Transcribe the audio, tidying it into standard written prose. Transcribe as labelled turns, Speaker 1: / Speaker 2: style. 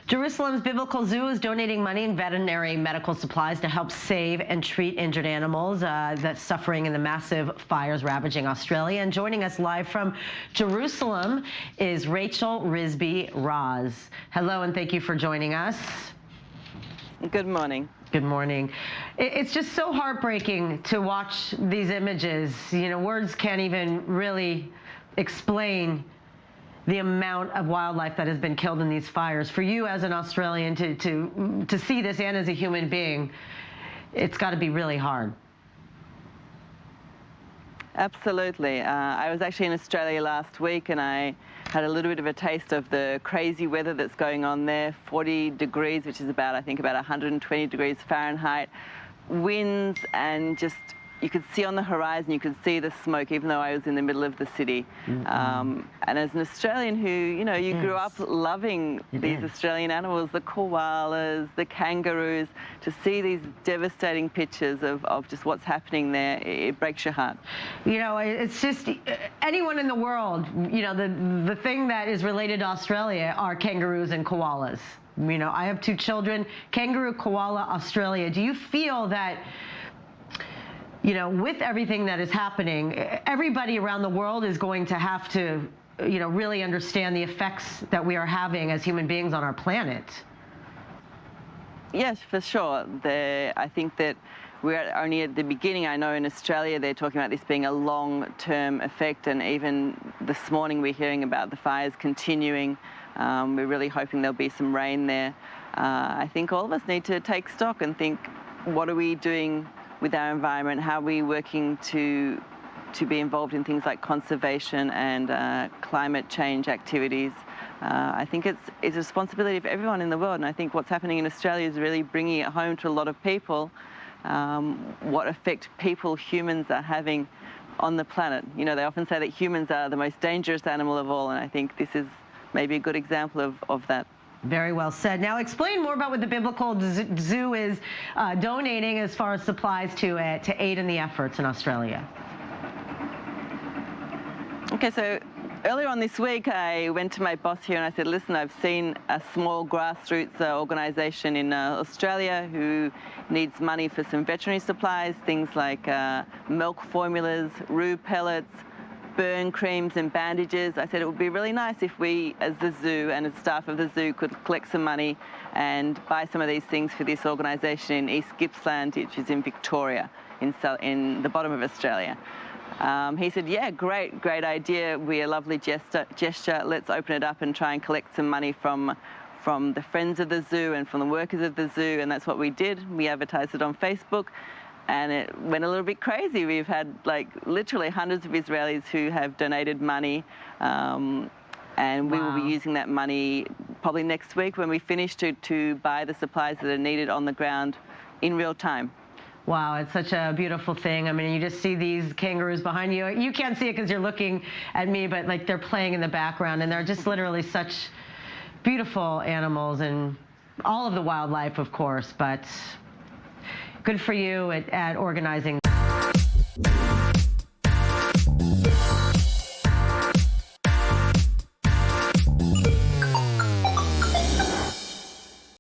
Speaker 1: Jerusalem's Biblical Zoo is donating money and veterinary medical supplies to help save and treat injured animals that's suffering in the massive fires ravaging Australia. And joining us live from Jerusalem is Rachel Risby-Raz. Hello, and thank you for joining us.
Speaker 2: Good morning.
Speaker 1: Good morning. It's just so heartbreaking to watch these images. You know, words can't even really explain the amount of wildlife that has been killed in these fires. For you as an Australian to see this, and as a human being, it's got to be really hard.
Speaker 2: Absolutely. I was actually in Australia last week, and I had a little bit of a taste of the crazy weather that's going on there. 40 degrees, which is about, I think, about 120 degrees Fahrenheit. Winds, and just, you could see on the horizon, you could see the smoke, even though I was in the middle of the city. And as an Australian who, you know, you grew up loving these Australian animals, the koalas, the kangaroos, to see these devastating pictures of just what's happening there, it breaks your heart.
Speaker 1: You know, it's just, anyone in the world, you know, the thing that is related to Australia are kangaroos and koalas. You know, I have two children, kangaroo, koala, Australia. Do you feel that, you know, with everything that is happening, everybody around the world is going to have to, you know, really understand the effects that we are having as human beings on our planet?
Speaker 2: Yes, for sure. I think that we're only at the beginning. I know in Australia they're talking about this being a long-term effect, and even this morning we're hearing about the fires continuing. We're really hoping there'll be some rain there. I think all of us need to take stock and think, what are we doing with our environment? How are we working to be involved in things like conservation and climate change activities? I think it's a responsibility of everyone in the world, and I think what's happening in Australia is really bringing it home to a lot of people, what effect humans are having on the planet. You know, they often say that humans are the most dangerous animal of all, and I think this is maybe a good example of that.
Speaker 1: Very well said. Now explain more about what the Biblical Zoo is donating as far as supplies to aid in the efforts in Australia.
Speaker 2: Okay, so earlier on this week I went to my boss here and I said, listen, I've seen a small grassroots organisation in Australia who needs money for some veterinary supplies, things like milk formulas, roo pellets, burn creams and bandages. I said it would be really nice if we, as the zoo and as staff of the zoo, could collect some money and buy some of these things for this organisation in East Gippsland, which is in Victoria, in the bottom of Australia. He said, yeah, great idea. We're a lovely gesture. Let's open it up and try and collect some money from the friends of the zoo and from the workers of the zoo, and that's what we did. We advertised it on Facebook, and it went a little bit crazy. We've had like literally hundreds of Israelis who have donated money, and we will be using that money probably next week when we finish to buy the supplies that are needed on the ground in real time.
Speaker 1: Wow, it's such a beautiful thing. I mean, you just see these kangaroos behind you. You can't see it because you're looking at me, but like they're playing in the background, and they're just literally such beautiful animals, and all of the wildlife, of course, but good for you at organizing.